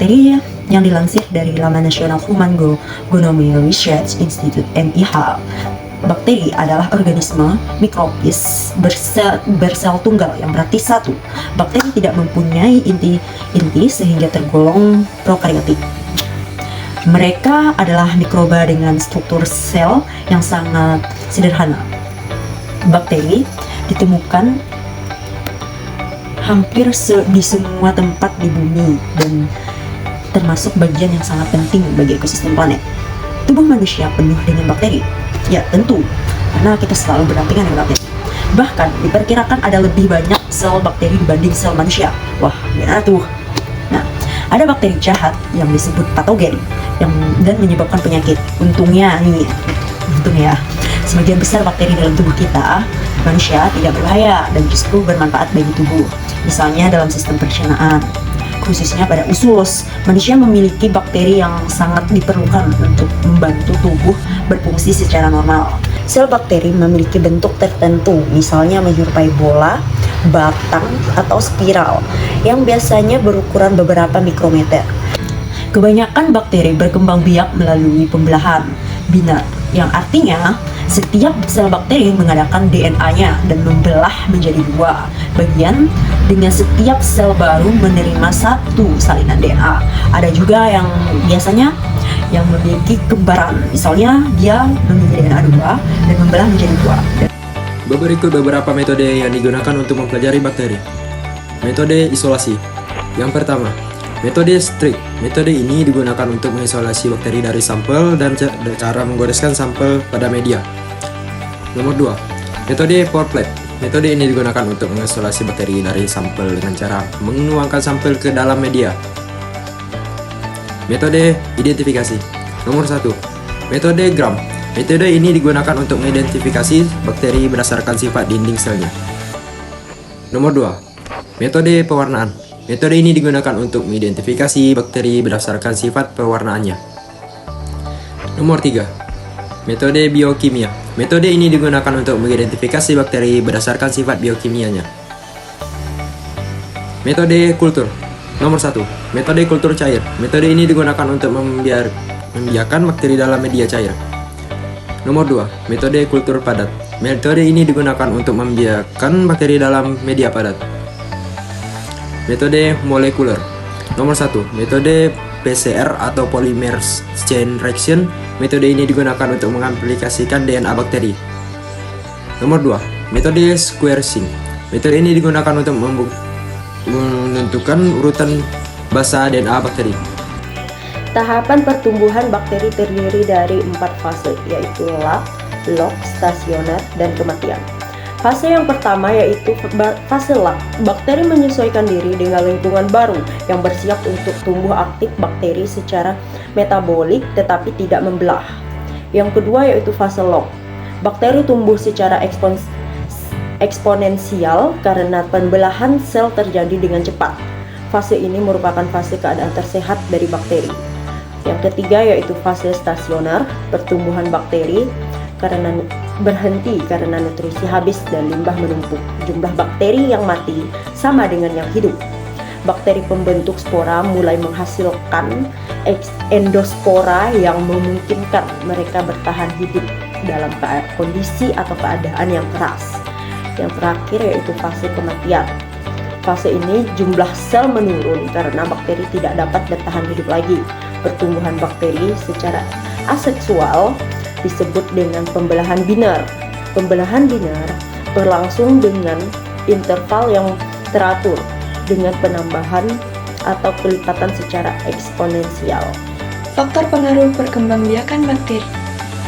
bakteri yang dilansir dari laman nasional Human Genome Research Institute (MIH). Bakteri adalah organisme mikrobis bersel tunggal yang berarti satu. Bakteri tidak mempunyai inti sehingga tergolong prokariotik. Mereka adalah mikroba dengan struktur sel yang sangat sederhana. Bakteri ditemukan hampir di semua tempat di bumi dan termasuk bagian yang sangat penting bagi ekosistem planet. Tubuh manusia penuh dengan bakteri. Ya tentu, karena kita selalu berdampingan dengan bakteri. Bahkan diperkirakan ada lebih banyak sel bakteri dibanding sel manusia. Wah, gimana tuh? Nah, ada bakteri jahat yang disebut patogen dan menyebabkan penyakit. Untungnya sebagian besar bakteri dalam tubuh kita manusia tidak berbahaya dan justru bermanfaat bagi tubuh. Misalnya dalam sistem pencernaan, khususnya pada usus, manusia memiliki bakteri yang sangat diperlukan untuk membantu tubuh berfungsi secara normal. Sel bakteri memiliki bentuk tertentu, misalnya menyerupai bola, batang, atau spiral, yang biasanya berukuran beberapa mikrometer. Kebanyakan bakteri berkembang biak melalui pembelahan binar, yang artinya setiap sel bakteri mengadakan DNA-nya dan membelah menjadi dua bagian dengan setiap sel baru menerima satu salinan DNA. Ada juga yang biasanya yang memiliki kembaran, misalnya dia memiliki DNA dua dan membelah menjadi dua. Berikut beberapa metode yang digunakan untuk mempelajari bakteri. Metode isolasi. Yang pertama, metode Strict. Metode ini digunakan untuk mengisolasi bakteri dari sampel dan cara menggoreskan sampel pada media. Nomor 2, metode Pour Plate. Metode ini digunakan untuk mengisolasi bakteri dari sampel dengan cara menuangkan sampel ke dalam media. Metode identifikasi. Nomor 1, metode Gram. Metode ini digunakan untuk mengidentifikasi bakteri berdasarkan sifat dinding selnya. Nomor 2, metode pewarnaan. Metode ini digunakan untuk mengidentifikasi bakteri berdasarkan sifat pewarnaannya. Nomor 3, metode biokimia. Metode ini digunakan untuk mengidentifikasi bakteri berdasarkan sifat biokimianya. Metode kultur. Nomor 1, metode kultur cair. Metode ini digunakan untuk membiarkan bakteri dalam media cair. Nomor 2, metode kultur padat. Metode ini digunakan untuk membiarkan bakteri dalam media padat. Metode molekuler. Nomor 1, metode PCR atau polymer chain reaction. Metode ini digunakan untuk mengaplikasikan DNA bakteri. Nomor 2, metode sequencing. Metode ini digunakan untuk menentukan urutan basa DNA bakteri. Tahapan pertumbuhan bakteri terdiri dari 4 fase, yaitu log, stasioner, dan kematian. Fase yang pertama yaitu fase log. Bakteri menyesuaikan diri dengan lingkungan baru yang bersiap untuk tumbuh aktif. Bakteri secara metabolik tetapi tidak membelah. Yang kedua yaitu fase log. Bakteri tumbuh secara eksponensial karena pembelahan sel terjadi dengan cepat. Fase ini merupakan fase keadaan tersehat dari bakteri. Yang ketiga yaitu fase stasioner. Pertumbuhan bakteri berhenti karena nutrisi habis dan limbah menumpuk. Jumlah bakteri yang mati sama dengan yang hidup. Bakteri pembentuk spora mulai menghasilkan endospora yang memungkinkan mereka bertahan hidup dalam kondisi atau keadaan yang keras. Yang terakhir yaitu fase kematian. Fase ini jumlah sel menurun karena bakteri tidak dapat bertahan hidup lagi. Pertumbuhan bakteri secara aseksual disebut dengan pembelahan binar. Pembelahan binar berlangsung dengan interval yang teratur dengan penambahan atau pelipatan secara eksponensial. Faktor pengaruh perkembangbiakan bakteri.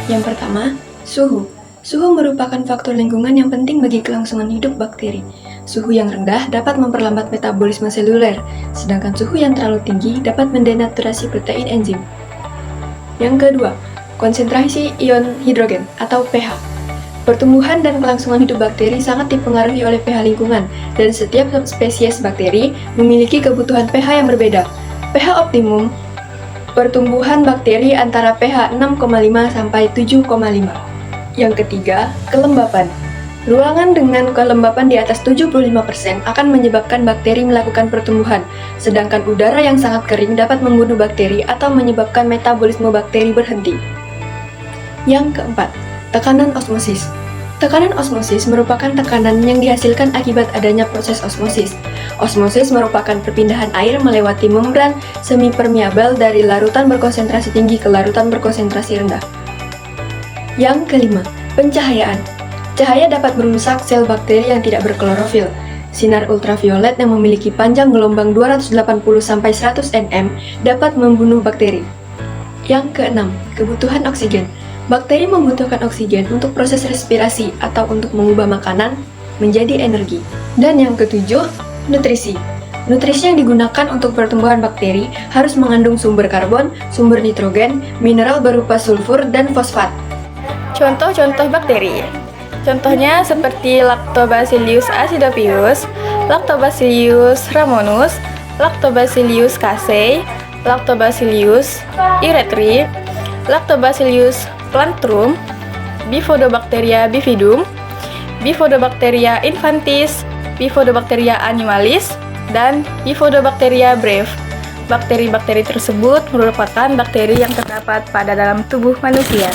Yang pertama, suhu. Suhu merupakan faktor lingkungan yang penting bagi kelangsungan hidup bakteri. Suhu yang rendah dapat memperlambat metabolisme seluler, sedangkan suhu yang terlalu tinggi dapat mendenaturasi protein enzim. Yang kedua, konsentrasi ion hidrogen atau pH. Pertumbuhan dan kelangsungan hidup bakteri sangat dipengaruhi oleh pH lingkungan, dan setiap spesies bakteri memiliki kebutuhan pH yang berbeda. pH optimum pertumbuhan bakteri antara pH 6,5 sampai 7,5. Yang ketiga, kelembapan. Ruangan dengan kelembapan di atas 75% akan menyebabkan bakteri melakukan pertumbuhan, sedangkan udara yang sangat kering dapat membunuh bakteri atau menyebabkan metabolisme bakteri berhenti. Yang keempat, tekanan osmosis. Tekanan osmosis merupakan tekanan yang dihasilkan akibat adanya proses osmosis. Osmosis merupakan perpindahan air melewati membran semi-permeabel dari larutan berkonsentrasi tinggi ke larutan berkonsentrasi rendah. Yang kelima, pencahayaan. Cahaya dapat merusak sel bakteri yang tidak berklorofil. Sinar ultraviolet yang memiliki panjang gelombang 280-100 nm dapat membunuh bakteri. Yang keenam, kebutuhan oksigen. Bakteri membutuhkan oksigen untuk proses respirasi atau untuk mengubah makanan menjadi energi. Dan yang ketujuh, nutrisi. Nutrisi yang digunakan untuk pertumbuhan bakteri harus mengandung sumber karbon, sumber nitrogen, mineral berupa sulfur, dan fosfat. Contoh-contoh bakteri. Contohnya seperti Lactobacillus acidophilus, Lactobacillus rhamnosus, Lactobacillus casei, Lactobacillus erythri, Lactobacillus plantrum, Bifidobacteria bifidum, Bifidobacteria infantis, Bifidobacteria animalis, dan Bifidobacteria breve. Bakteri-bakteri tersebut merupakan bakteri yang terdapat pada dalam tubuh manusia.